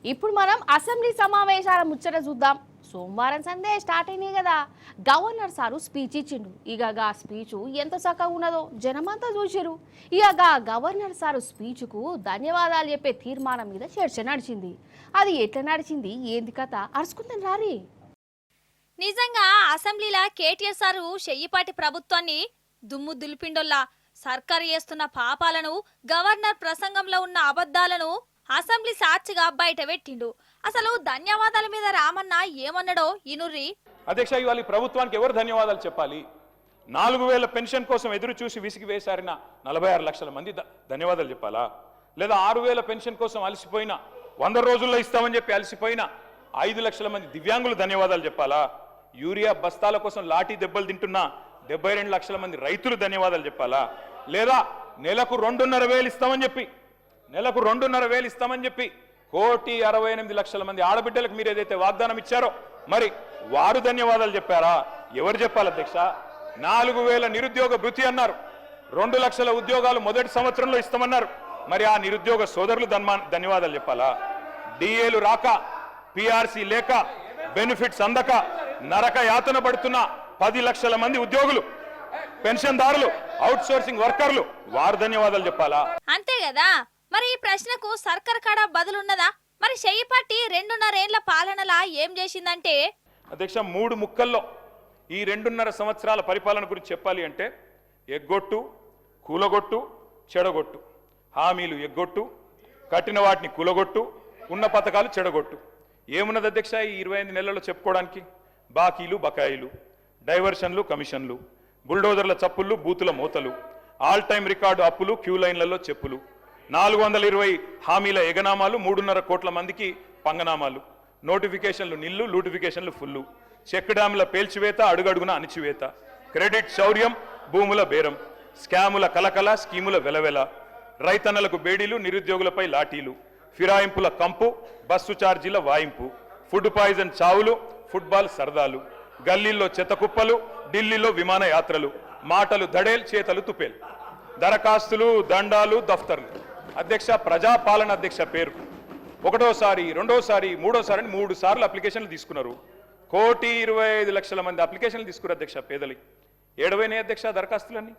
ఇప్పుడు మనం అసెంబ్లీ సమావేశాల ముచ్చట చూద్దాం. సోమవారం సందే స్టార్ట్ అయినాయి కదా. గవర్నర్ సారు స్పీచ్ ఇచ్చిండు. ఇక గా స్పీచ్ ఎంత చక్కగా ఉన్నదో జనమంతా చూసిరు. ఇక గవర్నర్ సారు స్పీచ్కు ధన్యవాదాలు చెప్పే తీర్మానం మీద చర్చ నడిచింది. అది ఎట్లా నడిచింది, ఏంది కథ అరుచుకుందాం రారి. నిజంగా అసెంబ్లీలో కేటీఆర్ సారు చెయ్యిపాటి ప్రభుత్వాన్ని దుమ్ము దులిపిండొల్లా సర్కారు చేస్తున్న పాపాలను, గవర్నర్ ప్రసంగంలో ఉన్న అబద్ధాలను అసెంబ్లీ సాక్షిగా బయట పెట్టిండు. అసలు ధన్యవాదాల మీద రామన్న ఏమన్నాడో ఇనుర్రి. అధ్యక్ష, ఇవాళ ప్రభుత్వానికి ఎవరు ధన్యవాదాలు చెప్పాలి? 4000 పెన్షన్ కోసం ఎదురు చూసి విసిగి వేసారిన 46 లక్షల మంది ధన్యవాదాలు చెప్పాలా? లేదా 6000 పెన్షన్ కోసం అలసిపోయిన 100 రోజుల్లో ఇస్తామని చెప్పి అలసిపోయిన 5 లక్షల మంది దివ్యాంగులు ధన్యవాదాలు చెప్పాలా? యూరియా బస్తాల కోసం లాఠీ దెబ్బలు తింటున్న 72 లక్షల మంది రైతులు ధన్యవాదాలు చెప్పాలా? లేదా నెలకు 2,500 ఇస్తామని చెప్పి 1,68,00,000 మంది ఆడబిడ్డలకు మీరు ఏదైతే వాగ్దానం ఇచ్చారో మరి వారు ధన్యవాదాలు చెప్పారా? ఎవరు చెప్పాలి అధ్యక్ష? 4,000 నిరుద్యోగ భృతి అన్నారు, 2 లక్షల ఉద్యోగాలు మొదటి సంవత్సరంలో ఇస్తామన్నారు. మరి ఆ నిరుద్యోగ సోదరులు ధన్యవాదాలు చెప్పాలా? డిఏలు రాక, పిఆర్సీ లేక, బెనిఫిట్స్ అందక నరక యాతన పడుతున్న 10 లక్షల మంది ఉద్యోగులు, పెన్షన్దారులు, అవుట్ సోర్సింగ్ వర్కర్లు వారు ధన్యవాదాలు చెప్పాలా? అంతే కదా. మరి ఈ ప్రశ్నకు సర్కార్ కాడ బదులున్నదా? మరి చెయ్యిపట్టి 2.5 ఏళ్ల పాలనలా ఏం చేసిందంటే అధ్యక్ష, 3 ముక్కల్లో ఈ 2.5 సంవత్సరాల పరిపాలన గురించి చెప్పాలి అంటే ఎగ్గొట్టు, కూలగొట్టు, చెడగొట్టు. హామీలు ఎగ్గొట్టు, కట్టిన వాటిని కూలగొట్టు, ఉన్న పథకాలు చెడగొట్టు. ఏమున్నది అధ్యక్ష ఈ 25 నెలల్లో చెప్పుకోవడానికి? బాకీలు, బకాయిలు, డైవర్షన్లు, కమిషన్లు, బుల్డోజర్ల చప్పుళ్ళు, బూతుల మూతలు, ఆల్ టైం రికార్డు అప్పులు, క్యూ లైన్లలో చెప్పులు, 420 హామీల ఎగనామాలు, 3.5 కోట్ల మందికి పంగనామాలు, నోటిఫికేషన్లు నిల్లు, లూటిఫికేషన్లు ఫుల్లు, చెక్ డ్యాముల పేల్చివేత, అడుగడుగున అణిచివేత, క్రెడిట్ శౌర్యం, భూముల బేరం, స్కాముల కలకల, స్కీముల వెలవెల, రైతన్నలకు బేడీలు, నిరుద్యోగులపై లాఠీలు, ఫిరాయింపుల కంపు, బస్సు ఛార్జీల వాయింపు, ఫుడ్ పాయిజన్ చావులు, ఫుట్బాల్ సరదాలు, గల్లీల్లో చెత్తకుప్పలు, ఢిల్లీలో విమానయాత్రలు, మాటలు దడేల్, చేతలు తుపేల్, దరఖాస్తులు, దండాలు, దఫ్తర్లు. అధ్యక్ష, ప్రజాపాలన అధ్యక్ష పేరు 1వ సారి, 2వ సారి, 3వ సారి అని 3 సార్లు అప్లికేషన్లు తీసుకున్నారు. 1,25,00,000 మంది అప్లికేషన్లు తీసుకున్నారు అధ్యక్ష. పేదలి ఏడవైనాయి అధ్యక్ష దరఖాస్తులన్నీ?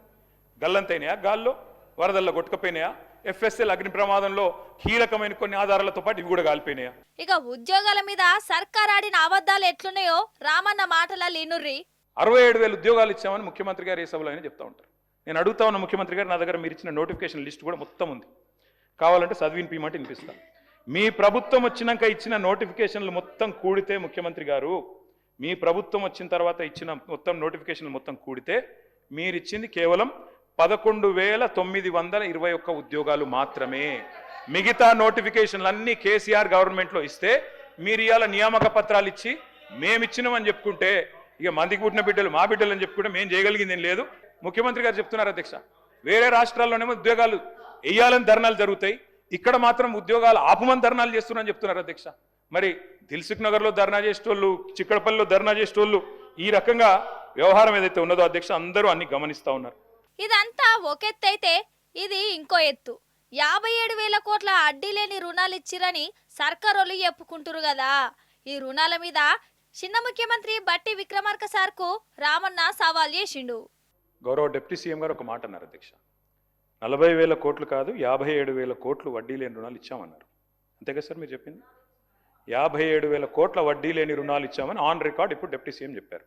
గల్లంతైనాయా? గాల్లో వరదల్లో కొట్టుకపోయినాయా? ఎఫ్ఎస్ఎల్ అగ్ని ప్రమాదంలో కీలకమైన కొన్ని ఆధారాలతో పాటు ఇవి కూడా కాలిపోయినాయా? ఇక ఉద్యోగాల మీద సర్కార్ ఆడిన అబద్ధాలు ఎట్లున్నాయో రామన్న మాటల లీనుర్రి. 67,000 ఉద్యోగాలు ఇచ్చామని ముఖ్యమంత్రి గారు ఏ సభలో అయినా చెప్తా ఉంటారు. నేను అడుగుతా ఉన్న ముఖ్యమంత్రి గారు, నా దగ్గర మీరు ఇచ్చిన నోటిఫికేషన్ లిస్ట్ కూడా మొత్తం ఉంది, కావాలంటే చదివినిపిమంటే వినిపిస్తాను. మీ ప్రభుత్వం వచ్చినాక ఇచ్చిన నోటిఫికేషన్లు మొత్తం కూడితే ముఖ్యమంత్రి గారు, మీ ప్రభుత్వం వచ్చిన తర్వాత ఇచ్చిన మొత్తం నోటిఫికేషన్లు మొత్తం కూడితే మీరు ఇచ్చింది కేవలం 11,921 ఉద్యోగాలు మాత్రమే. మిగతా నోటిఫికేషన్లన్నీ కేసీఆర్ గవర్నమెంట్లో ఇస్తే మీరు ఇవాళ నియామక పత్రాలు ఇచ్చి మేమిచ్చినామని చెప్పుకుంటే, ఇక మందికి పుట్టిన బిడ్డలు మా బిడ్డలు అని చెప్పుకుంటే మేము చేయగలిగింది ఏం లేదు. ముఖ్యమంత్రి గారు చెప్తున్నారు అధ్యక్ష, వేరే రాష్ట్రాల్లోనేమో ఉద్యోగాలు వేయాలని ధర్నాలు జరుగుతాయి, ఇక్కడ మాత్రం ఉద్యోగాలు ఆపమని ధర్నాలు చేస్తున్నారని చెప్తున్నారు అధ్యక్ష. మరి దిల్సుఖ్ నగర్లో ధర్నా చేసేటోళ్ళు, చిక్కడపల్లిలో ధర్నా చేసేటోళ్ళు, ఈ రకంగా వ్యవహారం ఏదైతే ఉన్నదో అధ్యక్ష అందరూ అన్ని గమనిస్తా ఉన్నారు. ఇదంతా ఒకెత్తైతే ఇది ఇంకో ఎత్తు. 57,000 కోట్ల అడ్డీ లేని రుణాలు ఇచ్చిరని సర్కారోళ్ళు చెప్పుకుంటురు కదా. ఈ రుణాల మీద చిన్న ముఖ్యమంత్రి బట్టి విక్రమార్క సార్కు రామన్న సవాల్ చేసిండు. గౌరవ డిప్యూటీ సీఎం గారు ఒక మాట అన్నారు అధ్యక్ష, 40,000 కోట్లు కాదు 57,000 కోట్లు వడ్డీ లేని రుణాలు ఇచ్చామన్నారు. అంతేగా సార్ మీరు చెప్పింది? 57,000 కోట్ల వడ్డీ లేని రుణాలు ఇచ్చామని ఆన్ రికార్డ్ ఇప్పుడు డిప్యూటీ సీఎం చెప్పారు.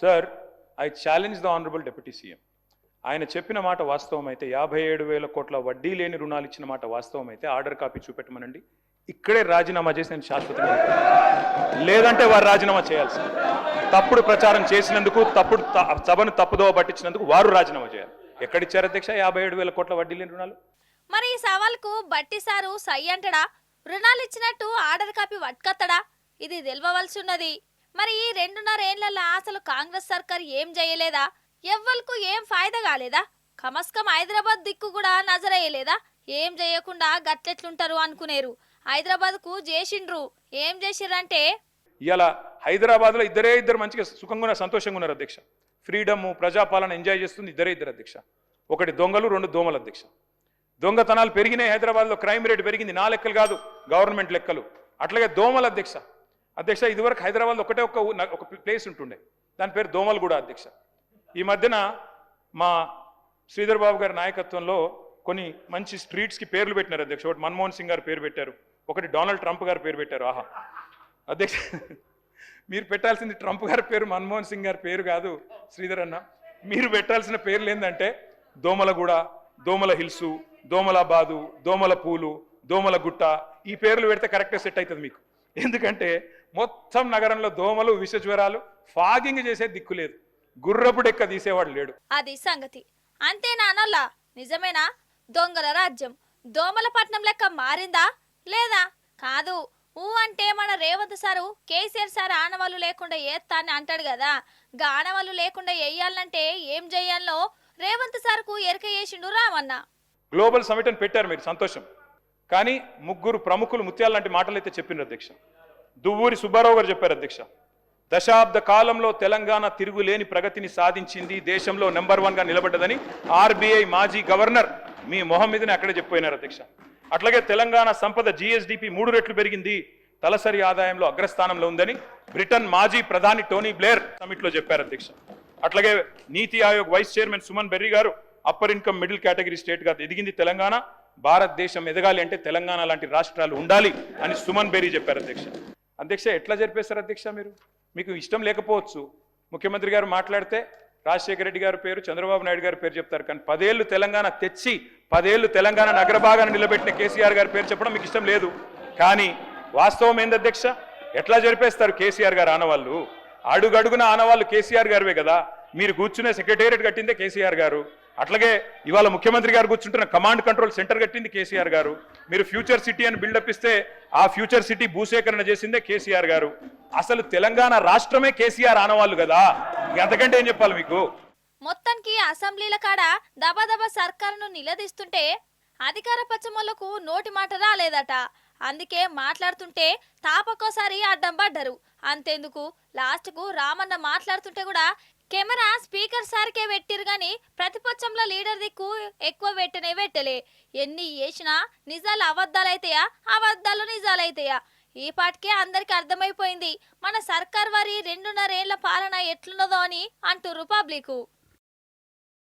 Sir, I challenge the honourable deputy CM. ఆయన చెప్పిన మాట వాస్తవం అయితే, 57,000 కోట్ల వడ్డీ లేని రుణాలు ఇచ్చిన మాట వాస్తవం అయితే ఆర్డర్ కాపీ చూపెట్టమనండి, ఇక్కడే రాజీనామా చేసి నేను శాశ్వతంగా, లేదంటే వారు రాజీనామా చేయాల్సి, తప్పుడు ప్రచారం చేసినందుకు, సభను తప్పుదోవ పట్టించినందుకు వారు రాజీనామా చేయాలి. ఎక్కడిచ్చారు అధ్యక్ష 57,000 కోట్ల వడ్డీ లేని రుణాలు? మరి ఈ సవాల్కు బట్టి సారు సై అంటడా? రుణాలు ఇచ్చినట్టు ఆర్డర్ కాపీ వట్కత్తడా? ఇది తెలవవలసి ఉన్నది. మరి ఈ 2.5 ఏళ్లలో అసలు కాంగ్రెస్ సర్కార్ ఏం చేయలేదా? ఎవ్వలకు ఏం ఫాయిదా కాలేదా? కమస్కం హైదరాబాద్ దిక్కు కూడా నజరయ్యలేదా? ఏం చేయకుండా గట్లెట్లుంటారు అనుకునేరు. హైదరాబాద్ కు చేసిండ్రు. ఏం చేసిర్రంటే, ఇలా హైదరాబాద్ లో ఇద్దరు మంచిగా సుఖంగా సంతోషంగా ఉన్నారు అధ్యక్ష. ఫ్రీడమ్, ప్రజాపాలన ఎంజాయ్ చేస్తుంది ఇద్దరు అధ్యక్ష. ఒకటి దొంగలు, 2 దోమలు అధ్యక్ష. దొంగతనాలు పెరిగినాయి హైదరాబాద్లో, క్రైమ్ రేట్ పెరిగింది. నా లెక్కలు కాదు, గవర్నమెంట్ లెక్కలు. అట్లాగే దోమల అధ్యక్ష అధ్యక్ష ఇదివరకు హైదరాబాద్ ఒకటే ఒక ప్లేస్ ఉంటుండే, దాని పేరు దోమలగూడ అధ్యక్ష. ఈ మధ్యన మా శ్రీధర్ బాబు గారి నాయకత్వంలో కొన్ని మంచి స్ట్రీట్స్కి పేర్లు పెట్టినారు అధ్యక్ష. ఒకటి మన్మోహన్ సింగ్ గారు పేరు పెట్టారు, ఒకటి డొనాల్డ్ ట్రంప్ గారు పేరు పెట్టారు. ఆహా అధ్యక్ష, మీరు పెట్టాల్సింది ట్రంప్ గారి పేరు, మన్మోహన్ సింగ్ గారి పేరు కాదు శ్రీధర్ అన్న. మీరు పెట్టాల్సిన పేర్లు ఏంటంటే దోమలగూడ, దోమల హిల్సు, దోమలాబాదు, దోమల పూలు, దోమల గుట్ట. ఈ పేర్లు పెడితే కరెక్ట్గా సెట్ అవుతుంది మీకు. ఎందుకంటే మొత్తం నగరంలో దోమలు, విష జ్వరాలు, ఫాగింగ్ చేసే దిక్కు లేదు, గుర్రపు డెక్క తీసేవాడు లేడు. అది సంగతి. అంతే నానోళ్ళ, నిజమేనా? దొంగల రాజ్యం దోమల పట్నం లెక్క మారిందా లేదా? కాదు. ఊ అంటే మన రేవంత్ సారు కేసీఆర్ సార్ ఆనవాళ్ళు లేకుండా ఏత్తా అని అంటాడు కదా. గా ఆనవాళ్ళు లేకుండా వేయాలంటే ఏం చెయ్యాలో రేవంత్ సార్కు ఎరక చేసిండు రామన్న. గ్లోబల్ సమిట్ అని పెట్టారు మీరు, సంతోషం. కానీ ముగ్గురు ప్రముఖులు ముత్యాల లాంటి మాటలు అయితే చెప్పినారు అధ్యక్ష. దువ్వూరి సుబ్బారావు గారు చెప్పారు అధ్యక్ష, దశాబ్ద కాలంలో తెలంగాణ తిరుగులేని ప్రగతిని సాధించింది, దేశంలో నెంబర్ 1గా నిలబడ్డదని ఆర్బీఐ మాజీ గవర్నర్ మీ మొహం మీదనే అక్కడే చెప్పిపోయినారు అధ్యక్ష. అట్లాగే తెలంగాణ సంపద జీఎస్డిపి 3 రెట్లు పెరిగింది, తలసరి ఆదాయంలో అగ్రస్థానంలో ఉందని బ్రిటన్ మాజీ ప్రధాని టోనీ బ్లేర్ సమిట్లో చెప్పారు అధ్యక్ష. అట్లాగే NITI Aayog vice chairman Suman Berry గారు అప్పర్ ఇన్కమ్ మిడిల్ కేటగిరీ స్టేట్గా ఎదిగింది తెలంగాణ, భారతదేశం ఎదగాలి అంటే తెలంగాణ లాంటి రాష్ట్రాలు ఉండాలి అని సుమన్ బెర్రీ చెప్పారు అధ్యక్ష. అధ్యక్ష ఎట్లా జరిపేశారు అధ్యక్ష? మీకు ఇష్టం లేకపోవచ్చు, ముఖ్యమంత్రి గారు మాట్లాడితే రాజశేఖర రెడ్డి గారి పేరు, చంద్రబాబు నాయుడు గారి పేరు చెప్తారు, కానీ 10 ఏళ్ళు తెలంగాణ తెచ్చి 10 ఏళ్ళు తెలంగాణ నగరభాగాన్ని నిలబెట్టిన కేసీఆర్ గారి పేరు చెప్పడం మీకు ఇష్టం లేదు. కానీ వాస్తవం ఏంది అధ్యక్ష? ఎట్లా జరిపేస్తారు కేసీఆర్ గారు ఆనవాళ్ళు? అడుగడుగున ఆనవాళ్ళు కేసీఆర్ గారివే కదా. మీరు కూర్చునే సెక్రటేరియట్ కట్టిందే కేసీఆర్ గారు, అట్లాగే ఇవాళ ముఖ్యమంత్రి గారు కూర్చుంటున్న కమాండ్ కంట్రోల్ సెంటర్ కట్టింది కేసీఆర్ గారు. మీరు ఫ్యూచర్ సిటీ అని బిల్డప్ ఇస్తే ఆ ఫ్యూచర్ సిటీ భూసేకరణ చేసిందే కేసీఆర్ గారు. అసలు తెలంగాణ రాష్ట్రమే కేసీఆర్ ఆనవాళ్ళు కదా, ఎంతకంటే ఏం చెప్పాలి మీకు? మొత్తానికి అసెంబ్లీల కాడ దబదబ సర్కారును నిలదీస్తుంటే అధికార పచ్చమొల్లకు నోటి మాట రాలేదట. అందుకే మాట్లాడుతుంటే తాపకోసారి అడ్డం పడ్డరు. అంతెందుకు, లాస్ట్కు రామన్న మాట్లాడుతుంటే కూడా కెమెరా స్పీకర్ సార్కే పెట్టిరు గాని ప్రతిపక్షంలో లీడర్ దిక్కు ఎక్కువ పెట్టలే. ఎన్ని చేసినా నిజాలు అబద్ధాలైతాయా, అబద్ధాలు నిజాలైతాయా? ఈ పాటికే అందరికి అర్థమైపోయింది మన సర్కార్ వారి 2.5 ఏళ్ల పాలన ఎట్లున్నదో అని అంటుర్రు పబ్లిక్.